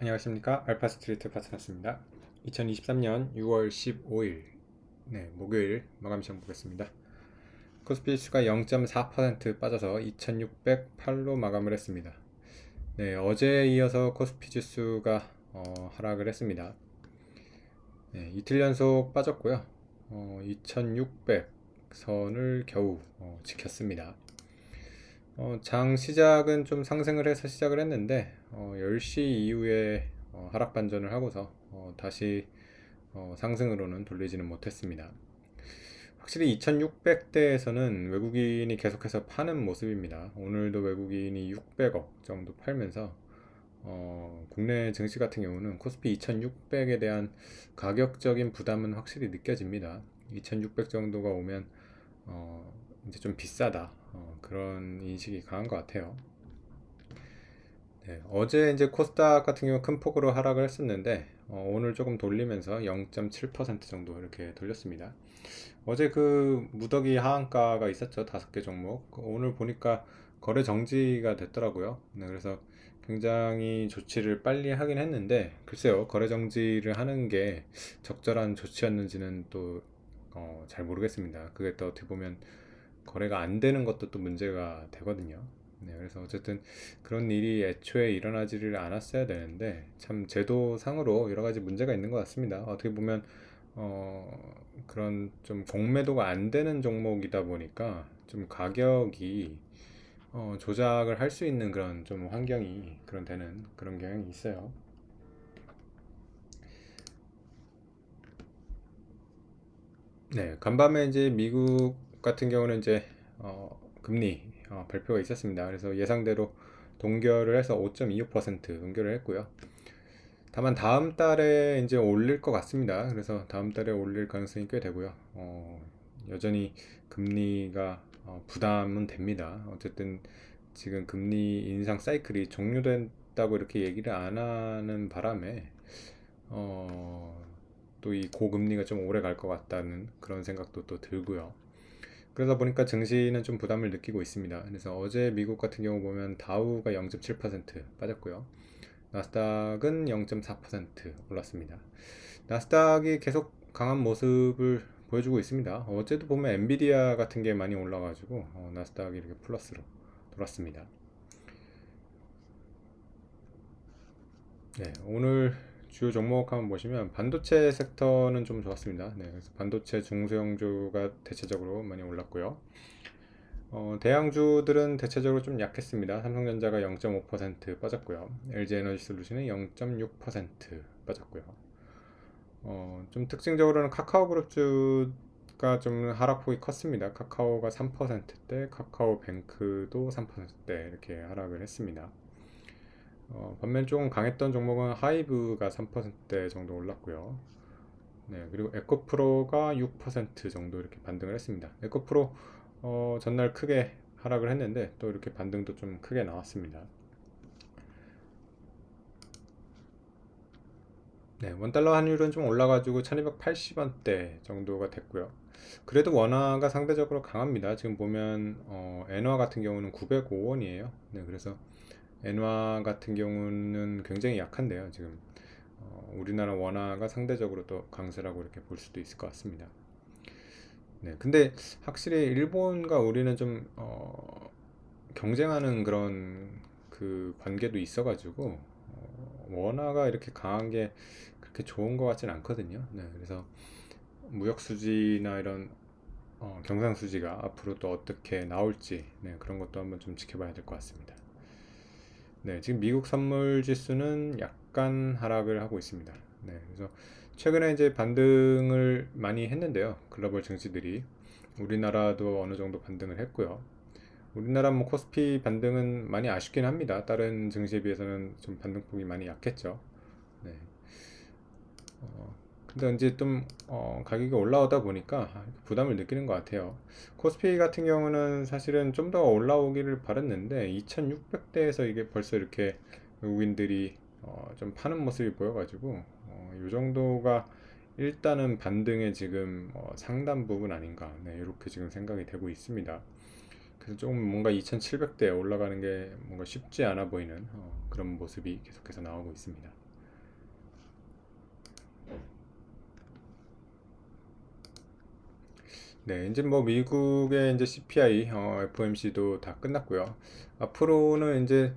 안녕하십니까, 알파스트리트 파트너스입니다. 2023년 6월 15일 목요일 마감 시장 보겠습니다. 코스피 지수가 0.4% 빠져서 2608로 마감을 했습니다. 어제에 이어서 코스피 지수가 하락을 했습니다. 이틀 연속 빠졌고요. 2600 선을 겨우 지켰습니다. 장 시작은 좀 상승을 해서 시작을 했는데 10시 이후에 하락 반전을 하고서 다시 상승으로는 돌리지는 못했습니다. 확실히 2600대에서는 외국인이 계속해서 파는 모습입니다. 오늘도 외국인이 600억 정도 팔면서 국내 증시 같은 경우는 코스피 2600에 대한 가격적인 부담은 확실히 느껴집니다. 2600 정도가 오면 이제 좀 비싸다, 그런 인식이 강한 것 같아요. 어제 이제 코스닥 같은 경우 큰 폭으로 하락을 했었는데 오늘 조금 돌리면서 0.7% 정도 이렇게 돌렸습니다. 어제 그 무더기 하한가가 있었죠. 5개 종목. 오늘 보니까 거래 정지가 됐더라고요. 그래서 굉장히 조치를 빨리 하긴 했는데, 글쎄요, 거래 정지를 하는 게 적절한 조치였는지는 또 잘 모르겠습니다. 그게 또 어떻게 보면 거래가 안 되는 것도 또 문제가 되거든요. 그래서 어쨌든 그런 일이 애초에 일어나지를 않았어야 되는데, 참 제도상으로 여러 가지 문제가 있는 것 같습니다. 어떻게 보면 그런 좀 공매도가 안 되는 종목이다 보니까 좀 가격이 조작을 할 수 있는 그런 좀 환경이 그런 되는 그런 경향이 있어요. 간밤에 이제 미국 같은 경우는 이제 금리 발표가 있었습니다. 그래서 예상대로 동결을 해서 5.25% 동결을 했고요. 다만 다음 달에 이제 올릴 것 같습니다. 그래서 다음 달에 올릴 가능성이 꽤 되고요. 여전히 금리가 부담은 됩니다. 어쨌든 지금 금리 인상 사이클이 종료됐다고 이렇게 얘기를 안 하는 바람에 또 이 고금리가 좀 오래 갈 것 같다는 그런 생각도 또 들고요. 그러다 보니까 증시는 좀 부담을 느끼고 있습니다. 그래서 어제 미국 같은 경우 보면 다우가 0.7% 빠졌고요. 나스닥은 0.4% 올랐습니다. 나스닥이 계속 강한 모습을 보여주고 있습니다. 어제도 보면 엔비디아 같은 게 많이 올라가지고 나스닥이 이렇게 플러스로 돌았습니다. 오늘 주요 종목 한번 보시면 반도체 섹터는 좀 좋았습니다. 그래서 반도체 중소형주가 대체적으로 많이 올랐고요. 대형주들은 대체적으로 좀 약했습니다. 삼성전자가 0.5% 빠졌고요. LG에너지솔루션이 0.6% 빠졌고요. 좀 특징적으로는 카카오그룹주가 좀 하락폭이 컸습니다. 카카오가 3%대, 카카오뱅크도 3%대 이렇게 하락을 했습니다. 반면 조금 강했던 종목은 하이브가 3% 정도 올랐고요. 그리고 에코프로가 6% 정도 이렇게 반등을 했습니다. 에코프로 전날 크게 하락을 했는데 또 이렇게 반등도 좀 크게 나왔습니다. 원달러 환율은 좀 올라가지고 1280원대 정도가 됐고요. 그래도 원화가 상대적으로 강합니다. 지금 보면 엔화 같은 경우는 905원이에요. 그래서 엔화 같은 경우는 굉장히 약한데요. 지금 우리나라 원화가 상대적으로 또 강세라고 이렇게 볼 수도 있을 것 같습니다. 근데 확실히 일본과 우리는 좀 경쟁하는 그런 그 관계도 있어가지고 원화가 이렇게 강한 게 그렇게 좋은 것 같진 않거든요. 그래서 무역 수지나 이런 경상 수지가 앞으로 또 어떻게 나올지 그런 것도 한번 좀 지켜봐야 될 것 같습니다. 지금 미국 선물 지수는 약간 하락을 하고 있습니다. 그래서 최근에 이제 반등을 많이 했는데요. 글로벌 증시들이 우리나라도 어느 정도 반등을 했고요. 우리나라 뭐 코스피 반등은 많이 아쉽긴 합니다. 다른 증시에 비해서는 좀 반등폭이 많이 약했죠. 네. 근데 이제 좀 가격이 올라오다 보니까 부담을 느끼는 것 같아요. 코스피 같은 경우는 사실은 좀 더 올라오기를 바랬는데 2600대에서 이게 벌써 이렇게 외국인들이 좀 파는 모습이 보여가지고 이 정도가 일단은 반등의 지금 상단 부분 아닌가, 이렇게 지금 생각이 되고 있습니다. 그래서 조금 뭔가 2700대 올라가는 게 뭔가 쉽지 않아 보이는 그런 모습이 계속해서 나오고 있습니다. 네, 이제 뭐 미국의 이제 CPI, FOMC도 다 끝났고요. 앞으로는 이제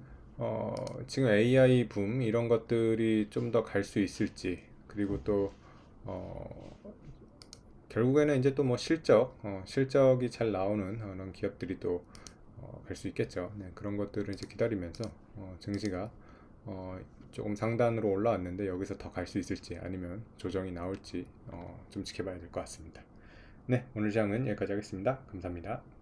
지금 AI 붐 이런 것들이 좀 더 갈 수 있을지, 그리고 또 어, 결국에는 이제 또 뭐 실적이 잘 나오는 그런 기업들이 또 갈 수 있겠죠. 네, 그런 것들을 이제 기다리면서 증시가 조금 상단으로 올라왔는데 여기서 더 갈 수 있을지 아니면 조정이 나올지 좀 지켜봐야 될 것 같습니다. 네, 오늘 장은 여기까지 하겠습니다. 감사합니다.